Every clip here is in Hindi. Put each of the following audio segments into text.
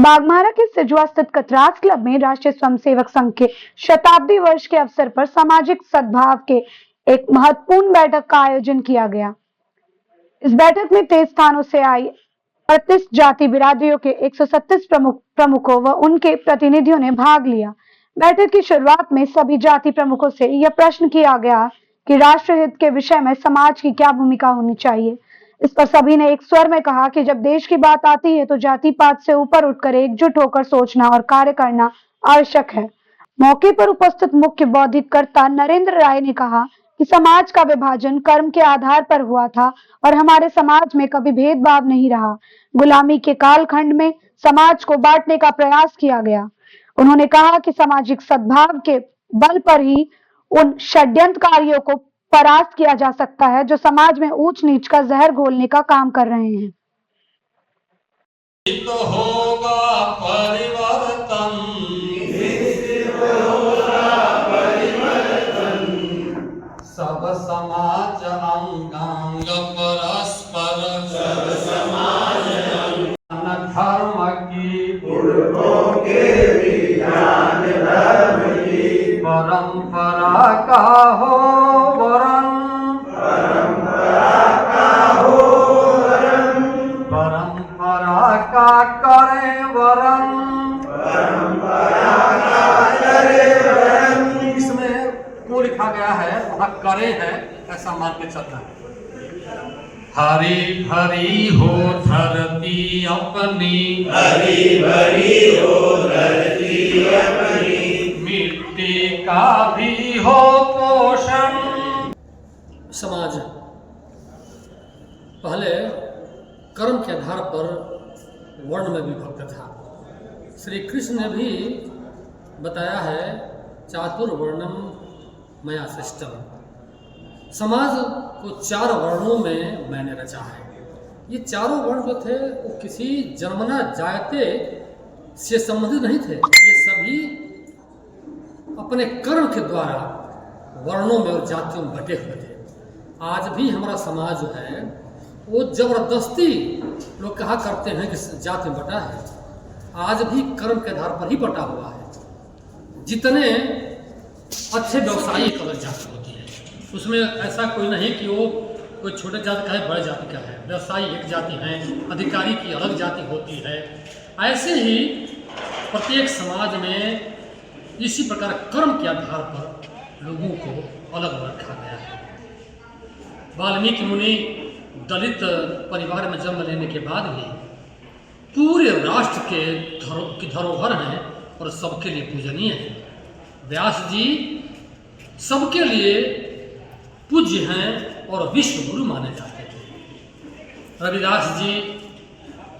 बाघमारा के सिजुआ स्थित कतरास क्लब में राष्ट्रीय स्वयंसेवक संघ के शताब्दी वर्ष के अवसर पर सामाजिक सद्भाव के एक महत्वपूर्ण बैठक का आयोजन किया गया। इस बैठक में 23 स्थानों से आई 38 जाति बिरादरियों के 137 प्रमुखों व उनके प्रतिनिधियों ने भाग लिया। बैठक की शुरुआत में सभी जाति प्रमुखों से यह प्रश्न किया गया कि राष्ट्रहित के विषय में समाज की क्या भूमिका होनी चाहिए। इस पर सभी ने एक स्वर में कहा कि जब देश की बात आती है तो जाति पात से ऊपर उठकर एकजुट होकर सोचना और कार्य करना आवश्यक है। मौके पर उपस्थित मुख्य बौद्धिककर्ता नरेंद्र राय ने कहा कि समाज का विभाजन कर्म के आधार पर हुआ था और हमारे समाज में कभी भेदभाव नहीं रहा। गुलामी के कालखंड में समाज को बांटने का प्रयास किया गया। उन्होंने कहा कि सामाजिक सद्भाव के बल पर ही उन षड्यंत्रकारियों को परास्त किया जा सकता है जो समाज में ऊंच नीच का जहर घोलने का काम कर रहे हैं। होगा परिवर्तन, सब समाज अंगांग परस्पर, सब समाज धर्म की पुरखों के विज्ञान धर्म की परंपरा का हो वरन, परंपरा का हो वरन, परंपरा का करे वरन, परंपरा का करे वरन। इसमें क्यों लिखा गया है, वहाँ करे है ऐसा मान के चलता है। हरी भरी हो धरती अपनी, हरी भरी हो धरती अपनी, मिट्टी का भी हो पोषण। समाज पहले कर्म के आधार पर वर्ण में विभक्त था। श्री कृष्ण ने भी बताया है चातुर्वर्णम मया सृष्टम, समाज को 4 वर्णों में मैंने रचा है। ये चारों वर्ण जो थे वो किसी जन्मना जायते से संबंधित नहीं थे, ये सभी अपने कर्म के द्वारा वर्णों में और जातियों में बटे हुए थे। आज भी हमारा समाज जो है वो जबरदस्ती लोग कहा करते हैं कि जाति में बटा है, आज भी कर्म के आधार पर ही बटा हुआ है। जितने अच्छे व्यवसायी एक अलग जाति होती है, उसमें ऐसा कोई नहीं कि वो कोई छोटे जाति का है बड़े जाति का है। व्यवसायी एक जाति है, अधिकारी की अलग जाति होती है। ऐसे ही प्रत्येक समाज में इसी प्रकार कर्म के आधार पर लोगों को अलग अलग रखा गया है। वाल्मीकि मुनि दलित परिवार में जन्म लेने के बाद भी पूरे राष्ट्र की धरोहर हैं और सबके लिए पूजनीय है। व्यास जी सबके लिए पूज्य हैं और विश्व गुरु माने जाते थे। रविदास जी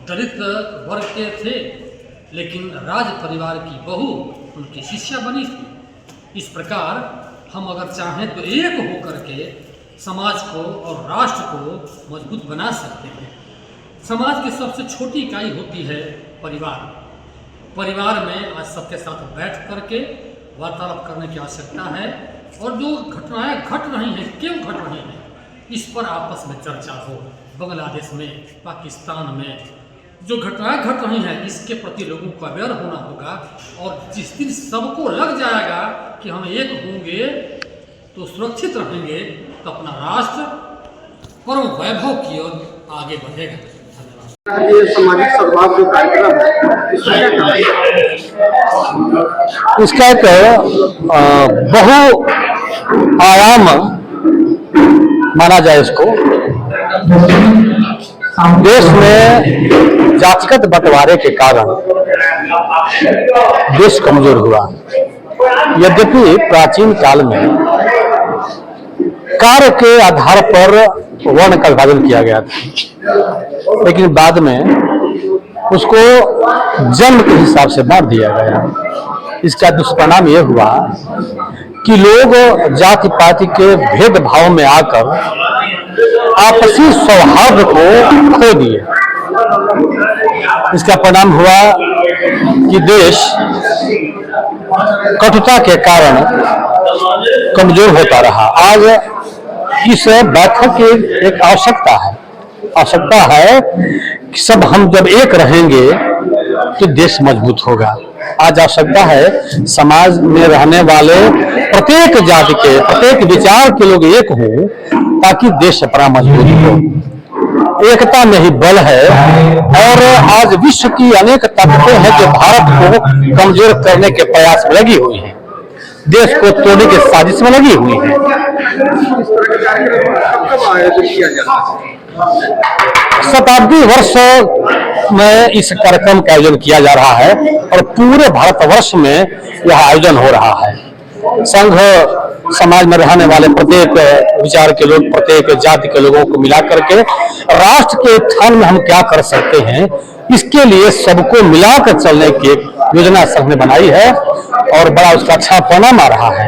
दलित वर्ग के थे, लेकिन राज परिवार की बहू उनकी शिष्या बनी थी। इस प्रकार हम अगर चाहें तो एक होकर के समाज को और राष्ट्र को मजबूत बना सकते हैं। समाज की सबसे छोटी इकाई होती है परिवार। परिवार में आज सबके साथ बैठ करके वार्तालाप करने की आवश्यकता है और जो घटनाएं घट रही हैं, क्यों घट रही हैं, इस पर आपस में चर्चा हो। बांग्लादेश में, पाकिस्तान में जो घटनाएं घट रही हैं, इसके प्रति लोगों को अवेयर होना होगा। और जिस दिन सबको लग जाएगा कि हम एक होंगे तो सुरक्षित रहेंगे, तो अपना राष्ट्र परम वैभव की ओर आगे बढ़ेगा। ये सामाजिक सद्भाव जो कार्यक्रम है इसका एक बहु आयाम माना जाए। इसको देश में जातिगत बंटवारे के कारण देश कमजोर हुआ। यद्यपि प्राचीन काल में कार्य के आधार पर वर्ण का विभाजन किया गया था, लेकिन बाद में उसको जन्म के हिसाब से बांट दिया गया। इसका दुष्परिणाम यह हुआ कि लोग जाति पाति के भेदभाव में आकर आपसी सौहार्द को खो दिए। इसका परिणाम हुआ कि देश कटुता के कारण कमजोर होता रहा। आज इस बैठक की एक आवश्यकता है कि सब हम जब एक रहेंगे तो देश मजबूत होगा। आज आवश्यकता है समाज में रहने वाले प्रत्येक जाति के, प्रत्येक विचार के लोग एक हों, ताकि देश अपना मजबूत हो। एकता में ही बल है। और आज विश्व की अनेक ताकतें हैं जो भारत को कमजोर करने के प्रयास में लगी हुई हैं, देश को तोड़ने की साजिश में लगी हुई है। शताब्दी वर्ष में इस कार्यक्रम का आयोजन किया जा रहा है और पूरे भारतवर्ष में यह आयोजन हो रहा है। संघ समाज में रहने वाले प्रत्येक विचार के लोग, प्रत्येक जाति के लोगों को मिला करके राष्ट्र के उत्थान में हम क्या कर सकते हैं, इसके लिए सबको मिलाकर चलने की एक योजना संघ ने बनाई है और बड़ा उसका अच्छा परिणाम आ रहा है।